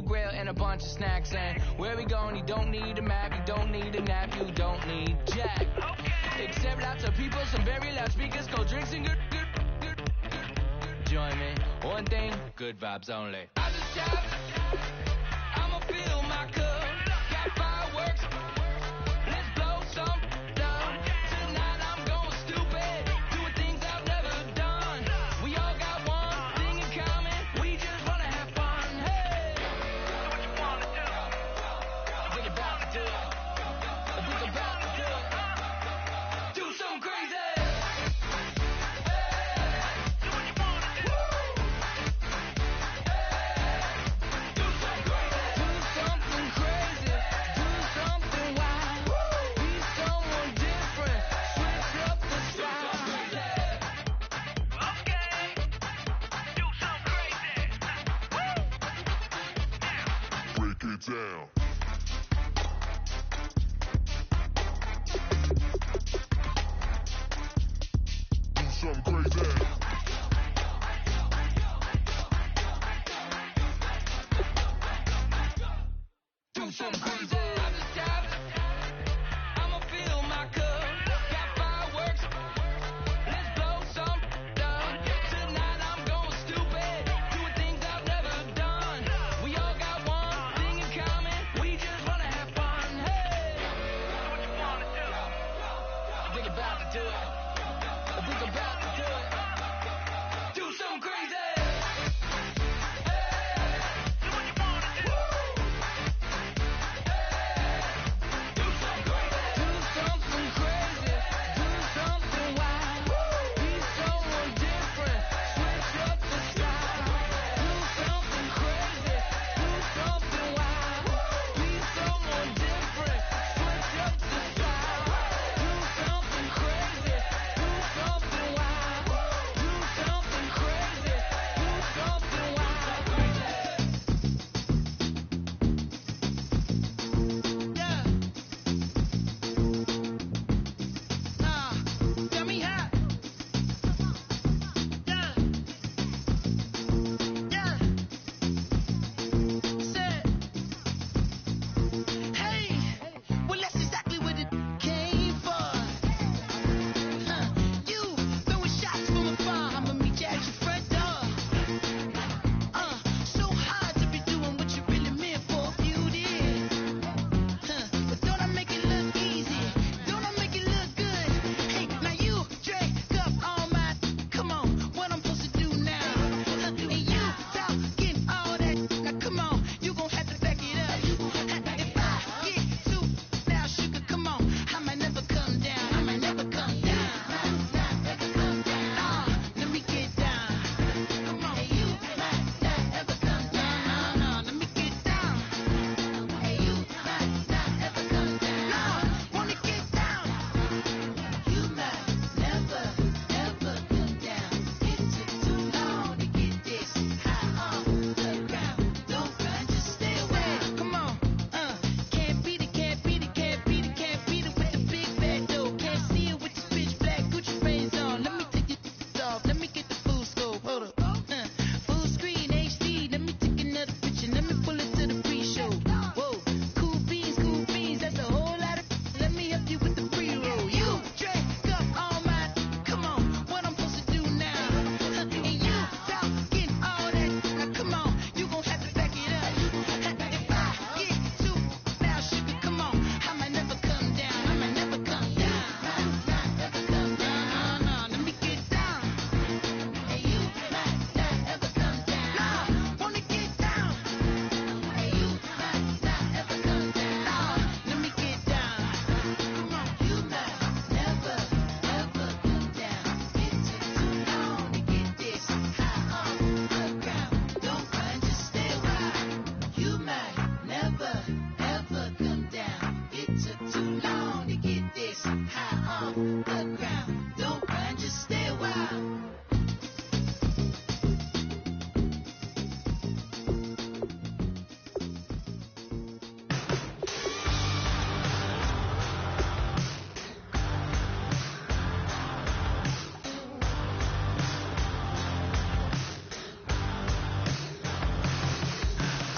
blue grill and a bunch of snacks. And where we going, you don't need a map, you don't need a nap, you don't need jack. Except lots of people, some very loud speakers, cold drinks and good. Join me, one thing, good vibes only. I just shout, I'ma fill my cup. Got fireworks, let's blow some down. Tonight I'm going stupid, doing things I've never done. We all got one thing in common, we just wanna have fun. Hey, so what you wanna do? I think about to do it. I think about to do it. Do something crazy. Down. Do something crazy. Do something crazy. I'm just tapped. I'ma fill my cup. Got fireworks. Let's blow some down. Tonight I'm going stupid, doing things I've never done. We all got one thing in common. We just wanna have fun. Hey, so what you wanna do? I think about to do it. I think about to do it. Do something crazy.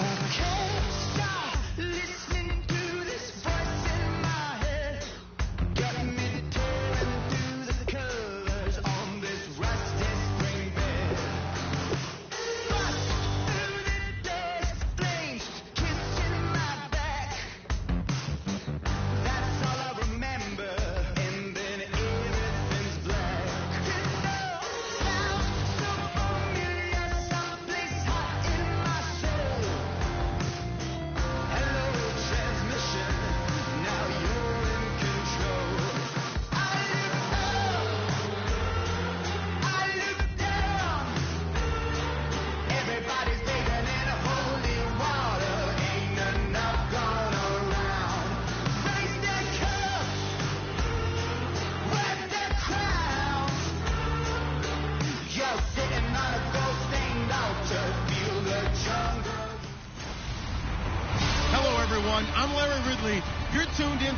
Okay.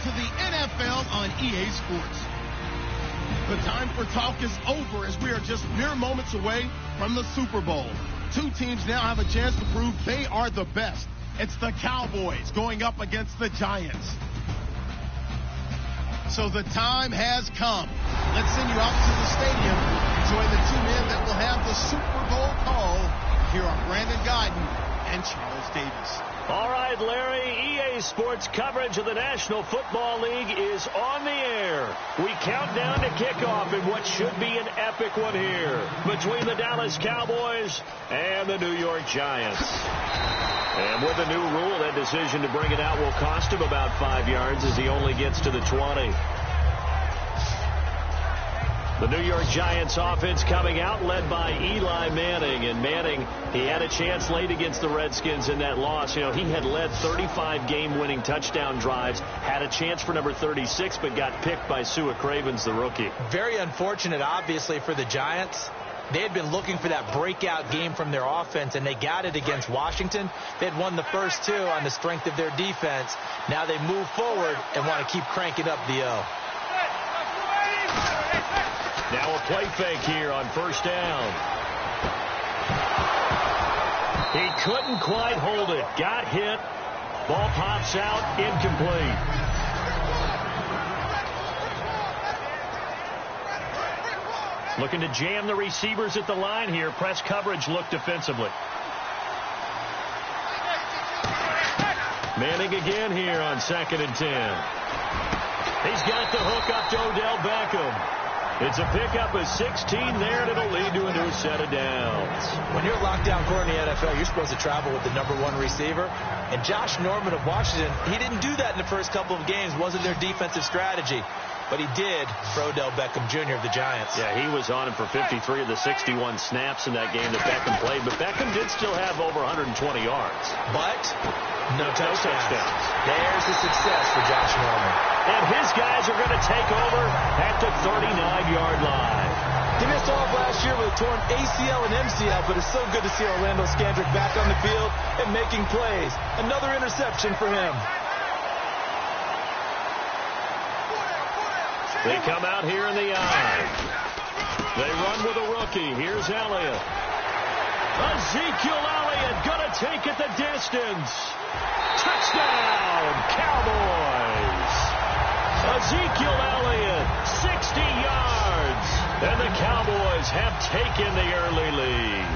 to the NFL on EA Sports. The time for talk is over as we are just mere moments away from the Super Bowl. Two teams now have a chance to prove they are the best. It's the Cowboys going up against the Giants. So the time has come. Let's send you out to the stadium and join the two men that will have the Super Bowl call. Here are Brandon Guyton and Charles Davis. All right, Larry, EA Sports coverage of the National Football League is on the air. We count down to kickoff in what should be an epic one here between the Dallas Cowboys and the New York Giants. And with a new rule, that decision to bring it out will cost him about 5 yards as he only gets to the 20. The New York Giants offense coming out, led by Eli Manning. And Manning, he had a chance late against the Redskins in that loss. You know, he had led 35 game-winning touchdown drives, had a chance for number 36, but got picked by Sua Cravens, the rookie. Very unfortunate, obviously, for the Giants. They had been looking for that breakout game from their offense, and they got it against Washington. They had won the first two on the strength of their defense. Now they move forward and want to keep cranking up the O. Now a play fake here on first down. He couldn't quite hold it. Got hit. Ball pops out. Incomplete. Looking to jam the receivers at the line here. Press coverage look defensively. Manning again here on 2nd and 10. He's got the hook up to Odell Beckham. It's a pickup of 16 there, and it'll lead to a new set of downs. When you're a lockdown corner in the NFL, you're supposed to travel with the number one receiver. And Josh Norman of Washington, he didn't do that in the first couple of games. Wasn't their defensive strategy. But he did for Odell Beckham Jr. of the Giants. Yeah, he was on him for 53 of the 61 snaps in that game that Beckham played. But Beckham did still have over 120 yards. But no touchdowns. There's the success for Josh Norman. And his guys are going to take over at the 39-yard line. He missed off last year with a torn ACL and MCL, but it's so good to see Orlando Scandrick back on the field and making plays. Another interception for him. They come out here in the eye. They run with a rookie. Here's Elliott. Ezekiel Elliott going to take it the distance. Touchdown, Cowboys. Ezekiel Elliott, 60 yards. And the Cowboys have taken the early lead.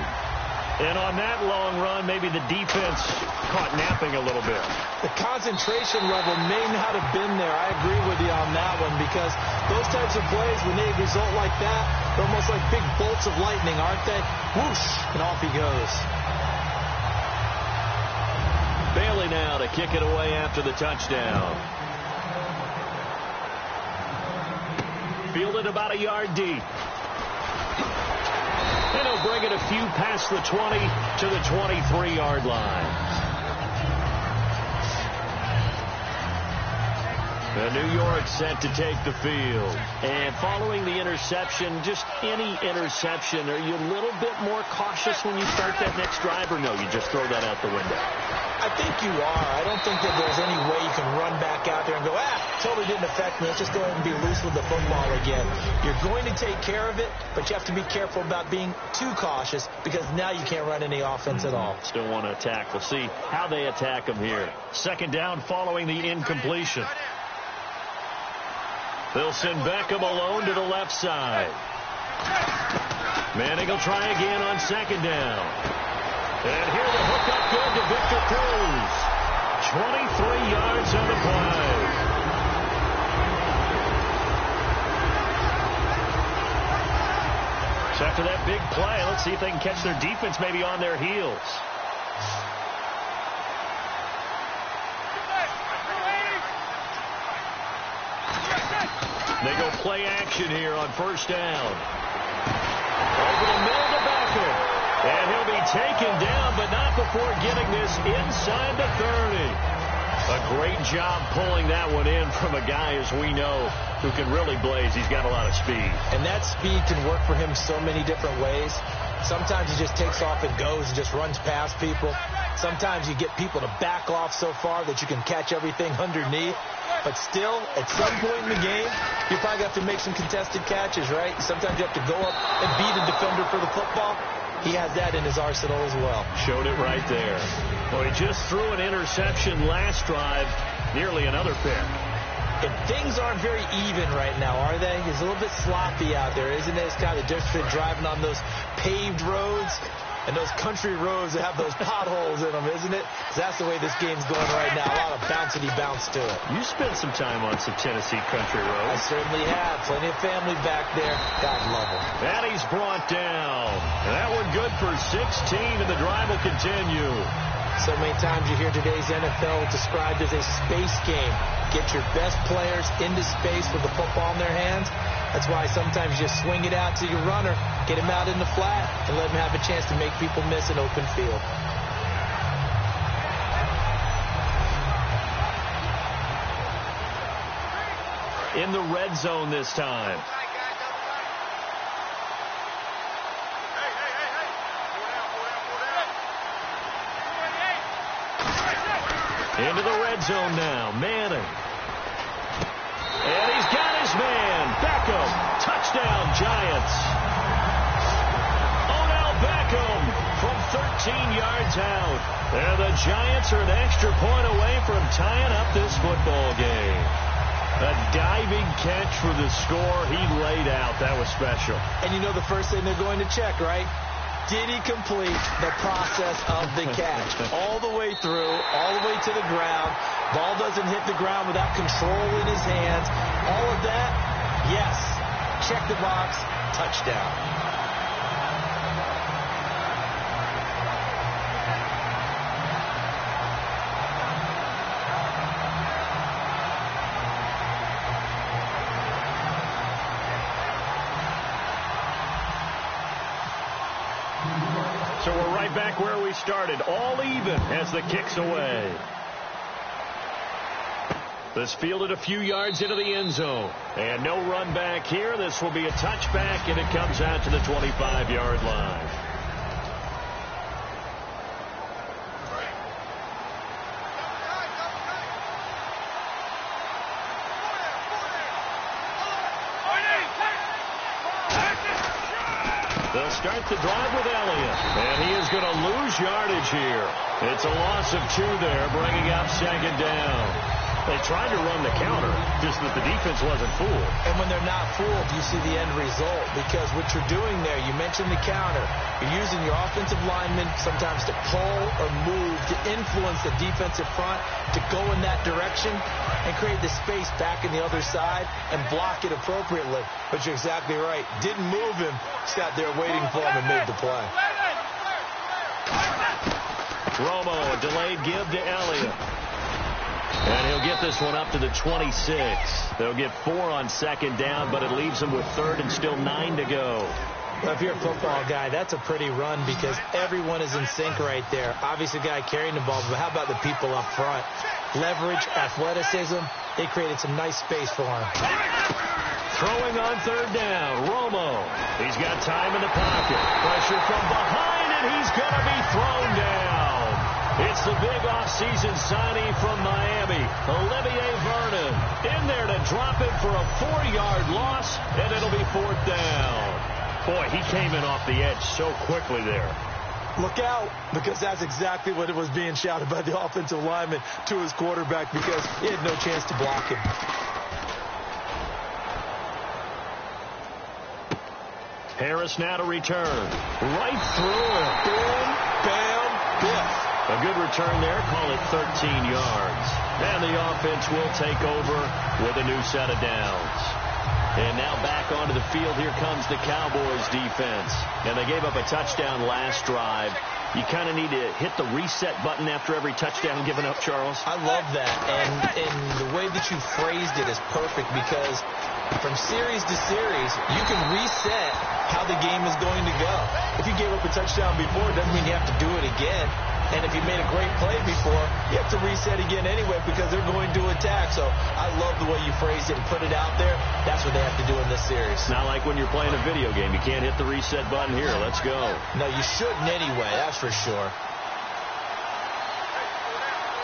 And on that long run, maybe the defense caught napping a little bit. The concentration level may not have been there. I agree with you on that one, because those types of plays, when they result like that, they're almost like big bolts of lightning, aren't they? Whoosh, and off he goes. Bailey now to kick it away after the touchdown. Fielded about a yard deep. And he'll bring it a few past the 20 to the 23-yard line. New York set to take the field. And following the interception, just any interception, are you a little bit more cautious when you start that next drive, or no, you just throw that out the window? I think you are. I don't think that there's any way you can run back out there and go, totally didn't affect me. Let's just go ahead and be loose with the football again. You're going to take care of it, but you have to be careful about being too cautious, because now you can't run any offense at all. Still want to attack. We'll see how they attack them here. 2nd down following the incompletion. They'll send Beckham alone to the left side. Manning will try again on 2nd down. And here the hook up good to Victor Cruz. 23 yards on the play. So after that big play, let's see if they can catch their defense maybe on their heels. They go play action here on 1st down. Over the middle to Beckham. And he'll be taken down, but not before getting this inside the 30. A great job pulling that one in from a guy, as we know, who can really blaze. He's got a lot of speed. And that speed can work for him so many different ways. Sometimes he just takes off and goes and just runs past people. Sometimes you get people to back off so far that you can catch everything underneath. But still, at some point in the game, you probably have to make some contested catches, right? Sometimes you have to go up and beat a defender for the football. He has that in his arsenal as well. Showed it right there. Well, he just threw an interception last drive, nearly another pick. And things aren't very even right now, are they? It's a little bit sloppy out there, isn't it? It's kind of just been driving on those paved roads and those country roads that have those potholes in them, isn't it? 'Cause that's the way this game's going right now. A lot of bouncy bounce to it. You spent some time on some Tennessee country roads. I certainly have. Plenty of family back there. God love them. And he's brought down. That one good for 16, and the drive will continue. So many times you hear today's NFL described as a space game. Get your best players into space with the football in their hands. That's why sometimes you just swing it out to your runner, get him out in the flat, and let him have a chance to make people miss an open field. In the red zone this time. Into the red zone now. Manning. And he's got his man. Beckham. Touchdown, Giants. Odell Beckham from 13 yards out. And the Giants are an extra point away from tying up this football game. A diving catch for the score he laid out. That was special. And you know the first thing they're going to check, right? Did he complete the process of the catch? All the way through, all the way to the ground. Ball doesn't hit the ground without control in his hands. All of that, yes. Check the box, touchdown. So we're right back where we started, all even as the kick's away. This fielded a few yards into the end zone. And no run back here. This will be a touchback, and it comes out to the 25-yard line. They'll start the drive with Elliott, and he is going to lose yardage here. It's a loss of 2 there, bringing up second down. They tried to run the counter, just that the defense wasn't fooled. And when they're not fooled, you see the end result. Because what you're doing there, you mentioned the counter. You're using your offensive linemen sometimes to pull or move, to influence the defensive front, to go in that direction and create the space back in the other side and block it appropriately. But you're exactly right. Didn't move him. Sat there waiting for him and made the play. Romo, a delayed give to Elliott. And he'll get this one up to the 26. They'll get 4 on second down, but it leaves them with 3rd and still 9 to go. Well, if you're a football guy, that's a pretty run because everyone is in sync right there. Obviously, the guy carrying the ball, but how about the people up front? Leverage, athleticism, they created some nice space for him. Throwing on 3rd down, Romo. He's got time in the pocket. Pressure from behind, and he's going to be thrown down. It's the big offseason signing from Miami, Olivier Vernon. In there to drop it for a 4-yard loss, and it'll be 4th down. Boy, he came in off the edge so quickly there. Look out, because that's exactly what it was being shouted by the offensive lineman to his quarterback because he had no chance to block him. Harris now to return. Right through him. Boom, bam, biff. A good return there. Call it 13 yards. And the offense will take over with a new set of downs. And now back onto the field. Here comes the Cowboys defense. And they gave up a touchdown last drive. You kind of need to hit the reset button after every touchdown given up, Charles. I love that. And the way that you phrased it is perfect because from series to series, you can reset how the game is going to go. If you gave up a touchdown before, it doesn't mean you have to do it again. And if you made a great play before, you have to reset again anyway because they're going to attack. So I love the way you phrased it and put it out there. That's what they have to do in this series. Not like when you're playing a video game. You can't hit the reset button here. Let's go. No, you shouldn't anyway. That's for sure.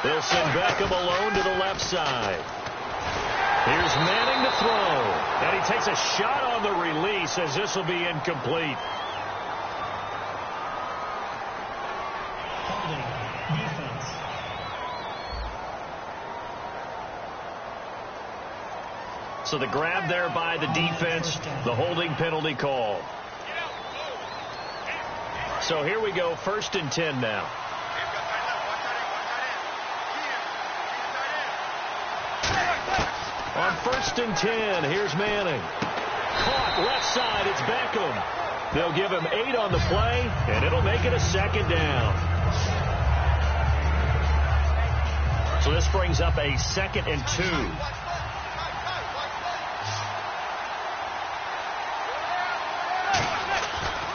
They'll send Beckham alone to the left side. Here's Manning to throw. And he takes a shot on the release as this will be incomplete. Defense. So the grab there by the defense, the holding penalty call. So here we go, 1st and 10 now. On 1st and 10, here's Manning. Caught left side, it's Beckham. They'll give him 8 on the play, and it'll make it a 2nd down. So this brings up a 2nd and 2.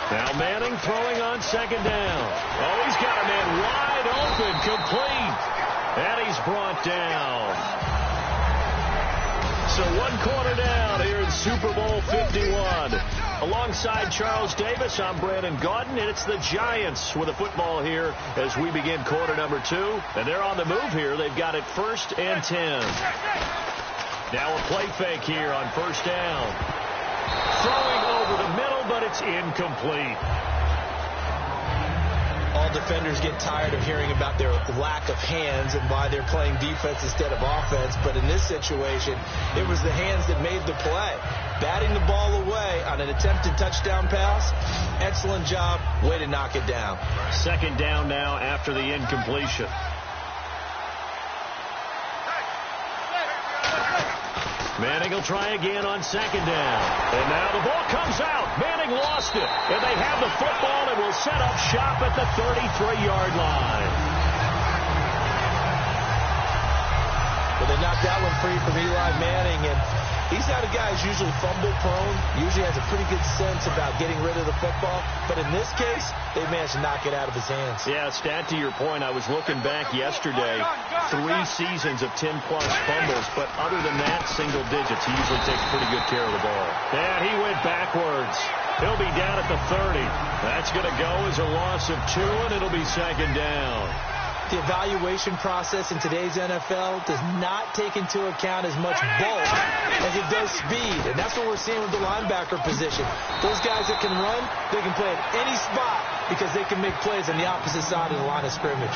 Now Manning throwing on 2nd down. Oh, he's got a man wide open, complete. And he's brought down. So 1 quarter down here in Super Bowl 51. Alongside Charles Davis, I'm Brandon Gaudin, and it's the Giants with the football here as we begin quarter number 2. And they're on the move here. They've got it 1st and 10. Now a play fake here on 1st down. Throwing over the middle, but it's incomplete. All defenders get tired of hearing about their lack of hands and why they're playing defense instead of offense. But in this situation, it was the hands that made the play. Batting the ball away on an attempted touchdown pass. Excellent job. Way to knock it down. 2nd down now after the incompletion. Manning will try again on 2nd down. And now the ball comes out. Manning lost it. And they have the football and will set up shop at the 33-yard line. Well, they knocked that one free from Eli Manning. And he's not a guy who's usually fumble-prone. Usually has a pretty good sense about getting rid of the football. But in this case, they managed to knock it out of his hands. Yeah, stat to your point, I was looking back yesterday. 3 seasons of 10-plus fumbles, but other than that, single digits. He usually takes pretty good care of the ball. And he went backwards. He'll be down at the 30. That's going to go as a loss of 2, and it'll be 2nd down. The evaluation process in today's NFL does not take into account as much bulk as it does speed. And that's what we're seeing with the linebacker position. Those guys that can run, they can play at any spot because they can make plays on the opposite side of the line of scrimmage.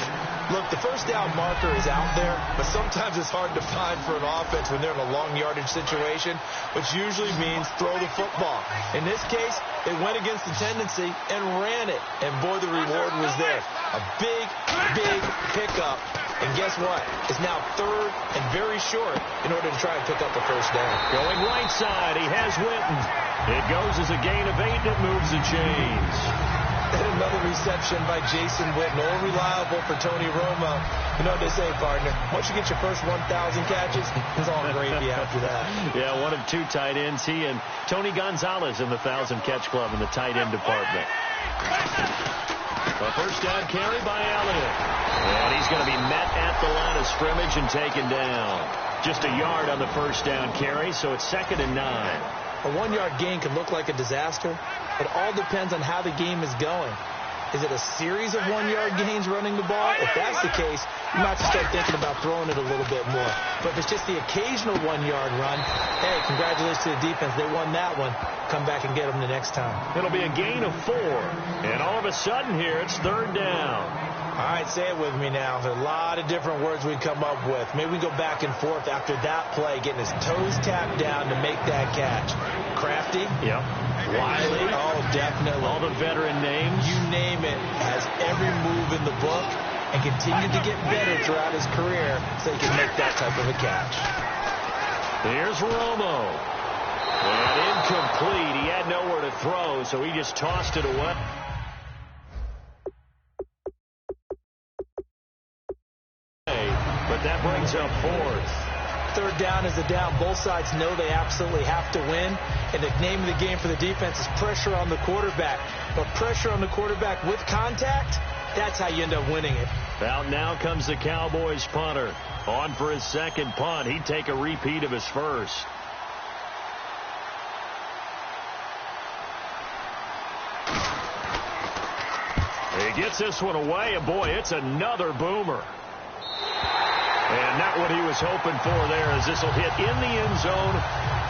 Look, the 1st down marker is out there, but sometimes it's hard to find for an offense when they're in a long yardage situation, which usually means throw the football. In this case, they went against the tendency and ran it. And boy, the reward was there. A big, big pickup. And guess what? It's now 3rd and very short in order to try and pick up the 1st down. Going right side, he has Witten. It goes as a gain of 8, and it moves the chains. And another reception by Jason Witten. All reliable for Tony Romo. You know what they say, partner? Once you get your first 1,000 catches, it's all gravy after that. Yeah, 1 of 2 tight ends. He and Tony Gonzalez in the 1,000-catch club in the tight end department. A 1st down carry by Elliott. And he's going to be met at the line of scrimmage and taken down. Just a yard on the 1st down carry, so it's 2nd and 9. A 1-yard gain can look like a disaster. It all depends on how the game is going. Is it a series of 1-yard gains running the ball? If that's the case, you might have to start thinking about throwing it a little bit more. But if it's just the occasional 1-yard run, hey, congratulations to the defense. They won that one. Come back and get them the next time. It'll be a gain of 4. And all of a sudden here, it's 3rd down. All right, say it with me now. There's a lot of different words we come up with. Maybe we go back and forth after that play, getting his toes tapped down to make that catch. Crafty? Yep. Wiley? Oh, definitely. All the veteran names? You name it. Has every move in the book and continued to get better throughout his career so he can make that type of a catch. Here's Romo. And incomplete. He had nowhere to throw, so he just tossed it away. But that brings up 4th. 3rd down is a down. Both sides know they absolutely have to win. And the name of the game for the defense is pressure on the quarterback. But pressure on the quarterback with contact, that's how you end up winning it. Out now comes the Cowboys punter. On for his 2nd punt. He'd take a repeat of his 1st. He gets this one away, and boy, it's another boomer. And not what he was hoping for there, as this will hit in the end zone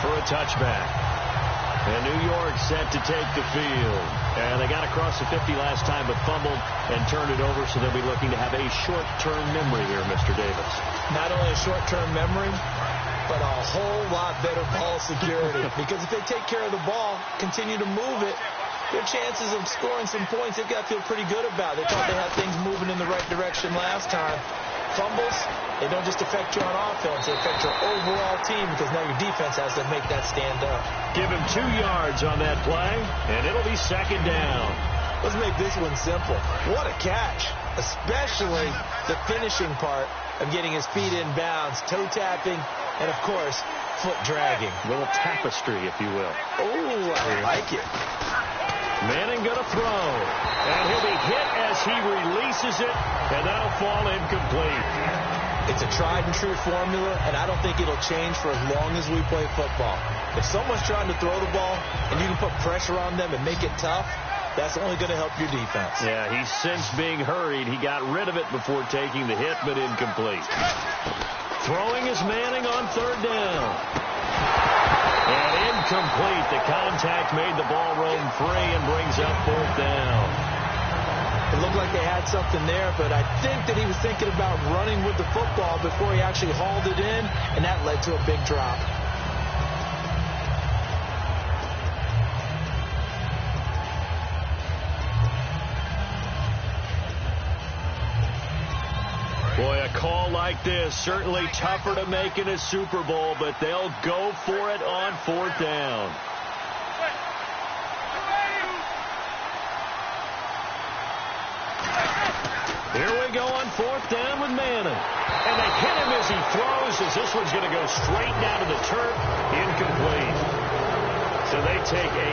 for a touchback. And New York set to take the field. And they got across the 50 last time, but fumbled and turned it over, so they'll be looking to have a short-term memory here, Mr. Davis. Not only a short-term memory, but a whole lot better ball security. Because if they take care of the ball, continue to move it, their chances of scoring some points, they've got to feel pretty good about it. They thought they had things moving in the right direction last time. Fumbles, they don't just affect you on offense, they affect your overall team, because now your defense has to make that stand up. Give him 2 yards on that play, and it'll be second down. Let's make this one simple. What a catch, especially the finishing part of getting his feet in bounds, toe tapping, and of course, foot dragging. A little tapestry, if you will. Oh, I like it. Manning going to throw, and he'll be hit as he releases it, and that'll fall incomplete. It's a tried-and-true formula, and I don't think it'll change for as long as we play football. If someone's trying to throw the ball, and you can put pressure on them and make it tough, that's only going to help your defense. Yeah, he's since being hurried. He got rid of it before taking the hit, but incomplete. Throwing is Manning on third down. And incomplete. The contact made the ball roam free and brings up fourth down. It looked like they had something there, but I think that he was thinking about running with the football before he actually hauled it in, and that led to a big drop. Boy, a call like this, certainly tougher to make in a Super Bowl, but they'll go for it on fourth down. Here we go on fourth down with Manning. And they hit him as he throws, as this one's going to go straight down to the turf. Incomplete. So they take a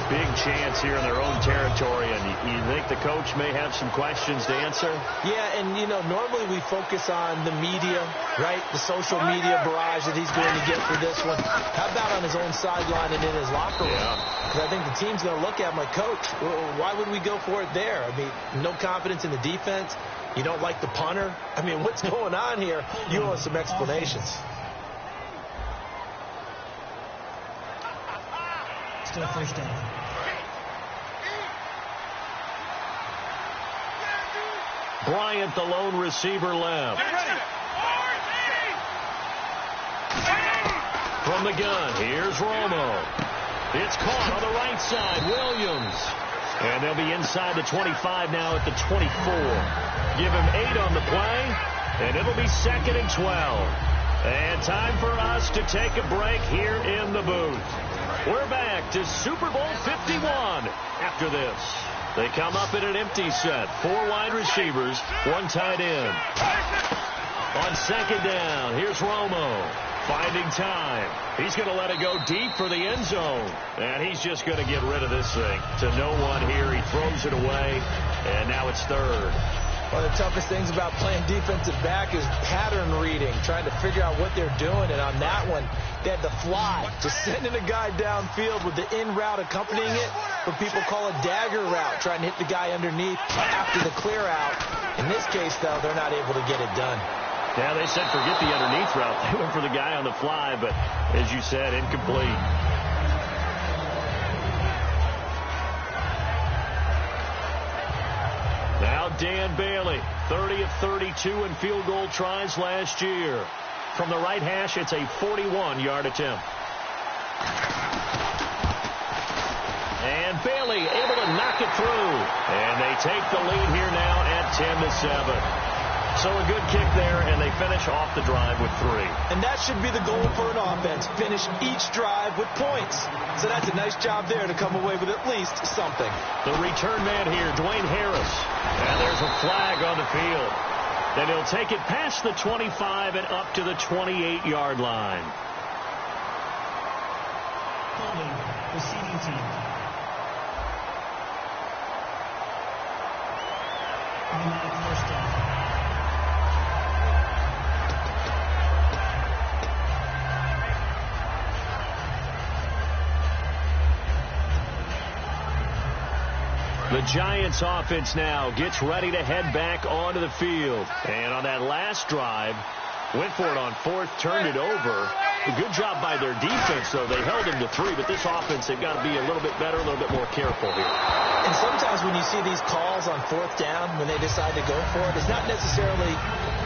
big chance here in their own territory, and you think the coach may have some questions to answer? Yeah, and, you know, normally we focus on the media, right? The social media barrage that he's going to get for this one. How about on his own sideline and in his locker room? Because I think the team's going to look at him like, Coach, why would we go for it there? I mean, no confidence in the defense. You don't like the punter. I mean, what's going on here? You want some explanations. Still first down. Bryant, the lone receiver, left. From the gun, here's Romo. It's caught on the right side, Williams. And they'll be inside the 25 now at the 24. Give him 8 on the play, and it'll be 2nd and 12. And time for us to take a break here in the booth. We're back to Super Bowl 51 after this. They come up in an empty set. 4 wide receivers, 1 tight end. On second down, here's Romo. Finding time. He's going to let it go deep for the end zone. And he's just going to get rid of this thing to no one here. He throws it away, and now it's third. One of the toughest things about playing defensive back is pattern reading, trying to figure out what they're doing. And on that one, they had to fly, just sending a guy downfield with the in route accompanying it, what people call a dagger route, trying to hit the guy underneath after the clear out. In this case, though, they're not able to get it done. Yeah, they said forget the underneath route. They went for the guy on the fly, but as you said, incomplete. Now Dan Bailey, 30 of 32 in field goal tries last year. From the right hash, it's a 41-yard attempt. And Bailey able to knock it through. And they take the lead here now at 10-7. So a good kick there, and they finish off the drive with 3. And that should be the goal for an offense, finish each drive with points. So that's a nice job there to come away with at least something. The return man here, Dwayne Harris. And there's a flag on the field. Then he'll take it past the 25 and up to the 28-yard line. Holding, receiving team. Automatic first down. The Giants offense now gets ready to head back onto the field. And on that last drive, Went for it on fourth, turned it over. A good job by their defense, though. They held him to 3, but this offense, they've got to be a little bit better, a little bit more careful here. And sometimes when you see these calls on fourth down, when they decide to go for it, it's not necessarily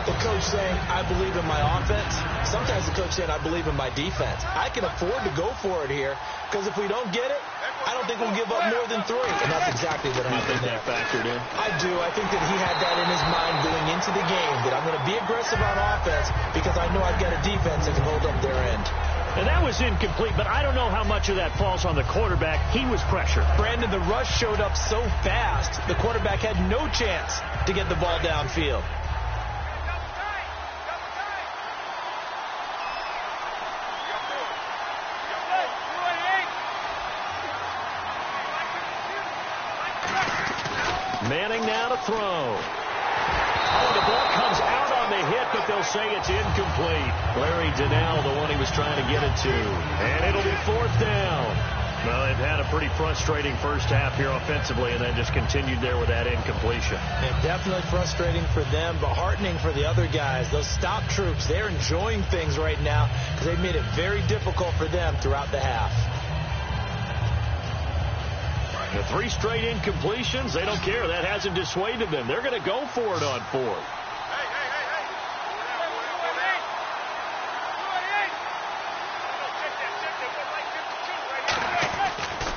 the coach saying, I believe in my offense. Sometimes the coach saying, I believe in my defense. I can afford to go for it here, because if we don't get it, I don't think we'll give up more than 3. And that's exactly what happened there. You think that factored in? I do. I think that he had that in his mind going into the game, that I'm going to be aggressive on offense because I know I've got a defense that can hold up their end. And that was incomplete, but I don't know how much of that falls on the quarterback. He was pressured. Brandon, the rush showed up so fast, the quarterback had no chance to get the ball downfield. Manning now to throw. Oh, the ball comes out on the hit, but they'll say it's incomplete. Larry Donnell, the one he was trying to get it to. And it'll be fourth down. Well, they've had a pretty frustrating first half here offensively, and then just continued there with that incompletion. And definitely frustrating for them, but heartening for the other guys. Those stop troops, they're enjoying things right now because they've made it very difficult for them throughout the half. The 3 straight incompletions, they don't care. That hasn't dissuaded them. They're going to go for it on fourth.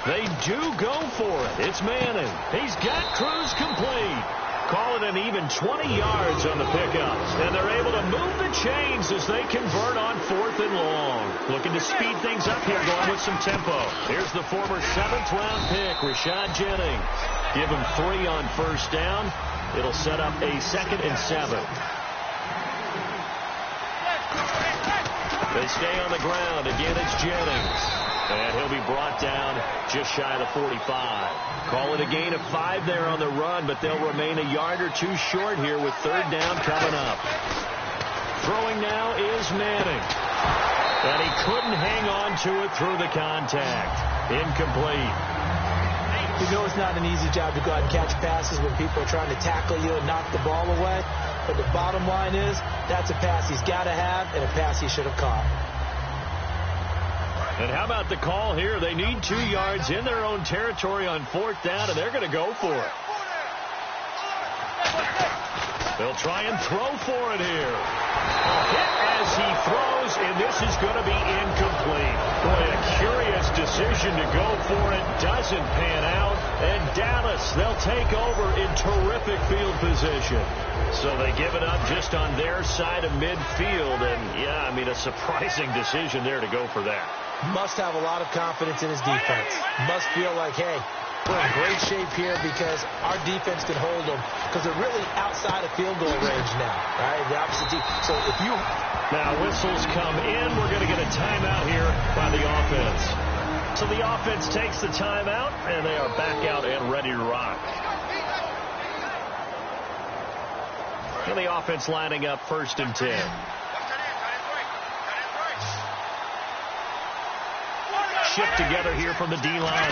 They do go for it. It's Manning. He's got Cruz complete. Call it an even 20 yards on the pickups. And they're able to move the chains as they convert on 4th and long. Looking to speed things up here, going with some tempo. Here's the former 7th-round pick, Rashad Jennings. Give him 3 on first down. It'll set up a 2nd and 7. They stay on the ground. Again, it's Jennings. And he'll be brought down just shy of the 45. Call it a gain of 5 there on the run, but they'll remain a yard or 2 short here with 3rd down coming up. Throwing now is Manning. And he couldn't hang on to it through the contact. Incomplete. You know it's not an easy job to go out and catch passes when people are trying to tackle you and knock the ball away. But the bottom line is, that's a pass he's got to have and a pass he should have caught. And how about the call here? They need 2 yards in their own territory on 4th down, and they're going to go for it. They'll try and throw for it here. A hit as he throws, and this is going to be incomplete. Boy, a curious decision to go for it. Doesn't pan out. And Dallas, they'll take over in terrific field position. So they give it up just on their side of midfield. And, yeah, I mean, a surprising decision there to go for that. Must have a lot of confidence in his defense. Must feel like, hey, we're in great shape here because our defense can hold them because they're really outside of field goal range now, right? The opposite team. So if you... Now whistles come in. We're going to get a timeout here by the offense. So the offense takes the timeout, and they are back out and ready to rock. And the offense lining up 1st and 10. Shift together here from the D-line.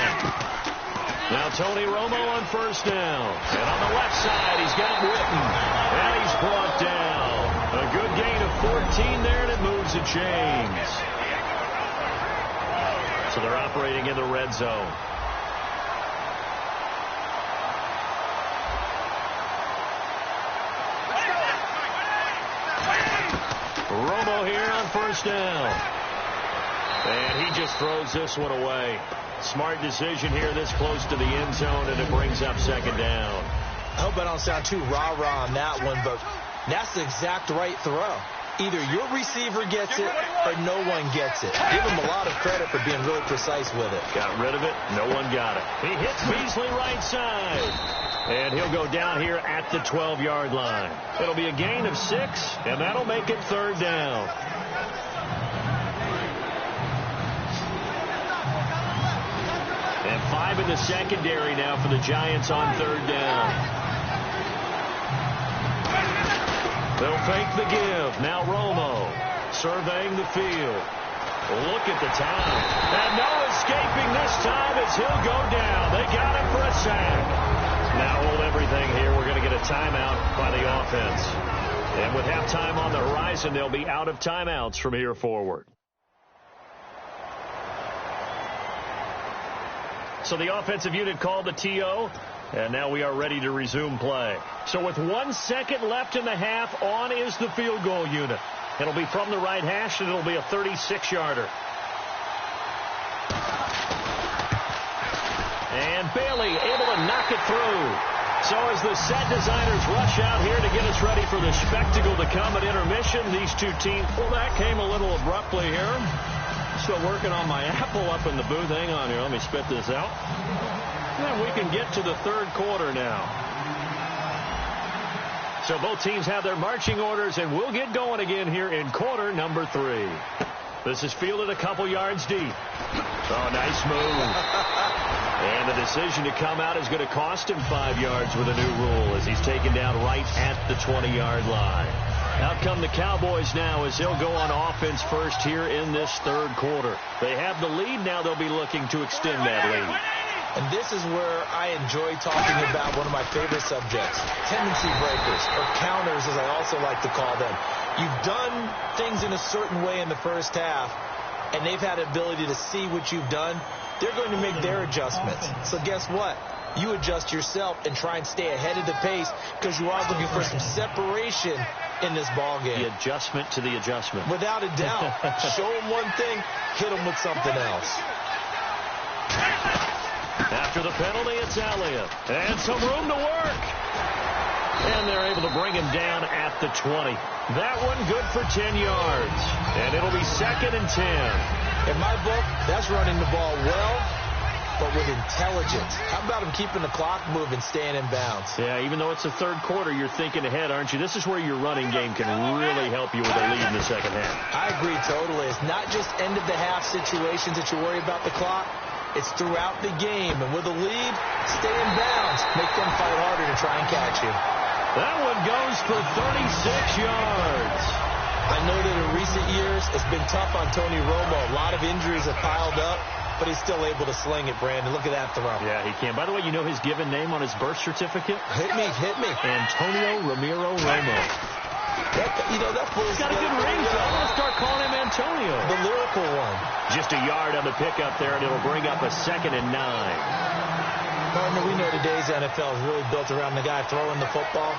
Now Tony Romo on 1st down. And on the left side, he's got Witten. And he's brought down. A good gain of 14 there, and it moves the chains. So they're operating in the red zone. Romo here on 1st down. And he just throws this one away. Smart decision here this close to the end zone, and it brings up 2nd down. I hope I don't sound too rah-rah on that one, but that's the exact right throw. Either your receiver gets it or no one gets it. Give him a lot of credit for being really precise with it. Got rid of it. No one got it. He hits Beasley right side. And he'll go down here at the 12-yard line. It'll be a gain of 6, and that'll make it 3rd down. And 5 in the secondary now for the Giants on 3rd down. They'll fake the give. Now Romo surveying the field. Look at the time. And no escaping this time as he'll go down. They got him for a sack. Now hold everything here. We're going to get a timeout by the offense. And with halftime on the horizon, they'll be out of timeouts from here forward. So the offensive unit called the TO, and now we are ready to resume play. So with 1 second left in the half, on is the field goal unit. It'll be from the right hash, and it'll be a 36-yarder. And Bailey able to knock it through. So as the set designers rush out here to get us ready for the spectacle to come at intermission, these two teams... Well, that came a little abruptly here. Still working on my apple up in the booth. Hang on here. Let me spit this out. And we can get to the third quarter now. So both teams have their marching orders, and we'll get going again here in quarter number 3. This is fielded a couple yards deep. Oh, nice move. And the decision to come out is going to cost him 5 yards with a new rule as he's taken down right at the 20-yard line. Out come the Cowboys now as they'll go on offense first here in this third quarter. They have the lead. Now they'll be looking to extend that lead. And this is where I enjoy talking about one of my favorite subjects, tendency breakers, or counters as I also like to call them. You've done things in a certain way in the first half, and they've had the ability to see what you've done. They're going to make their adjustments. So guess what? You adjust yourself and try and stay ahead of the pace because you are looking for some separation in this ball game. The adjustment to the adjustment. Without a doubt. Show them one thing, hit them with something else. After the penalty, it's Elliott. And some room to work. And they're able to bring him down at the 20. That one good for 10 yards. And it'll be 2nd and 10. In my book, that's running the ball well, but with intelligence. How about him keeping the clock moving, staying in bounds? Yeah, even though it's the third quarter, you're thinking ahead, aren't you? This is where your running game can really help you with a lead in the second half. I agree totally. It's not just end-of-the-half situations that you worry about the clock. It's throughout the game. And with a lead, stay in bounds. Make them fight harder to try and catch you. That one goes for 36 yards. I know that in recent years, it's been tough on Tony Romo. A lot of injuries have piled up, but he's still able to sling it, Brandon. Look at that throw. Yeah, he can. By the way, you know his given name on his birth certificate? Hit me. Antonio Ramiro Romo. That fool's got a good ring, so I'm going to start calling him Antonio. The lyrical one. Just a yard on the pickup there, and it'll bring up a 2nd and 9. Partner, we know today's NFL is really built around the guy throwing the football.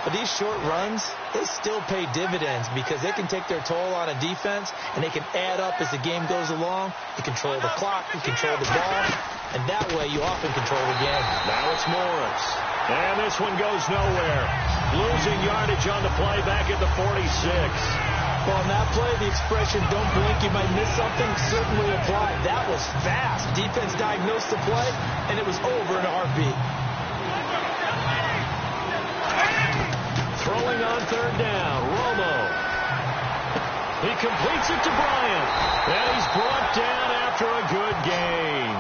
But these short runs, they still pay dividends because they can take their toll on a defense, and they can add up as the game goes along. You control the clock, you control the ball, and that way you often control the game. Now it's Morris. And this one goes nowhere. Losing yardage on the play back at the 46. Well, on that play, the expression, don't blink, you might miss something, certainly applied. That was fast. Defense diagnosed the play, and it was over in a heartbeat. Throwing on third down, Romo. He completes it to Bryant. And he's brought down after a good gain.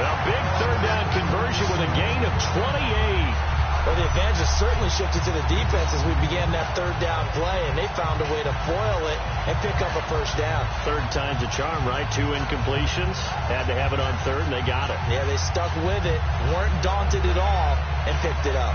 A big third down conversion with a gain of 28. Well, the advantage has certainly shifted to the defense as we began that third down play, and they found a way to foil it and pick up a first down. Third time's a charm, right? 2 incompletions. Had to have it on third, and they got it. Yeah, they stuck with it, weren't daunted at all, and picked it up.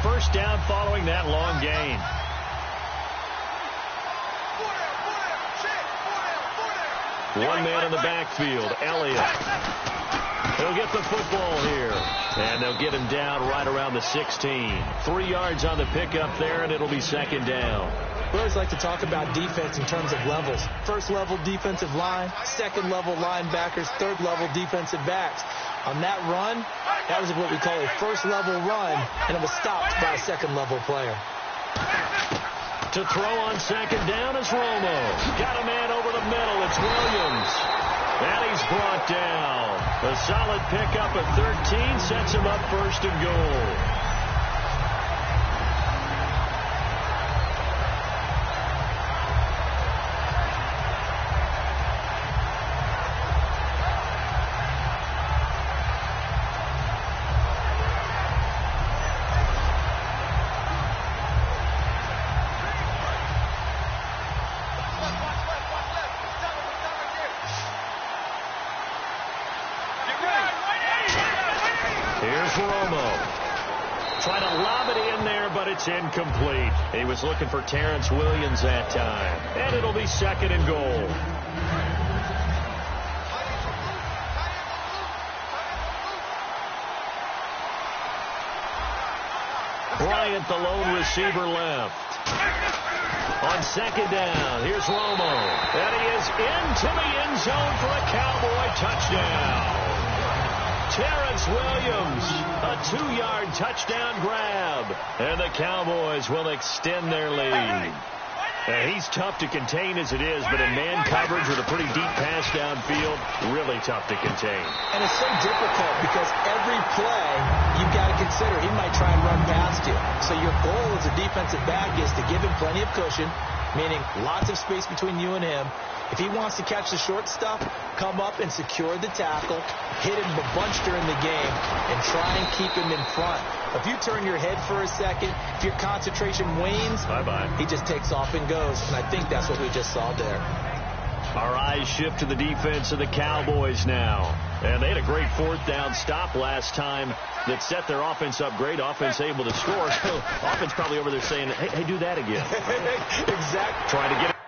First down following that long gain. One man in the backfield, Elliott. He'll get the football here. And they'll get him down right around the 16. 3 yards on the pickup there, and it'll be 2nd down. We always like to talk about defense in terms of levels. First level defensive line, second level linebackers, third level defensive backs. On that run, that was what we call a first level run, and it was stopped by a second level player. To throw on 2nd down is Romo. Got a man over the middle. It's Williams. And he's brought down. A solid pickup at 13 sets him up 1st and goal. Here's Romo. Trying to lob it in there, but it's incomplete. He was looking for Terrence Williams that time. And it'll be 2nd and goal. Bryant, the lone receiver, left. On 2nd down, here's Romo. And he is into the end zone for a Cowboy touchdown. Terrence Williams, a 2-yard touchdown grab. And the Cowboys will extend their lead. He's tough to contain as it is, but in man coverage with a pretty deep pass downfield, really tough to contain. And it's so difficult because every play you've got to consider he might try and run past you. So your goal as a defensive back is to give him plenty of cushion, meaning lots of space between you and him. If he wants to catch the short stuff, come up and secure the tackle, hit him a bunch during the game, and try and keep him in front. If you turn your head for a second, if your concentration wanes, bye-bye. He just takes off and goes. And I think that's what we just saw there. Our eyes shift to the defense of the Cowboys now. And they had a great 4th down stop last time that set their offense up. Great offense able to score. So offense probably over there saying, hey, do that again. Exactly. Trying to get it.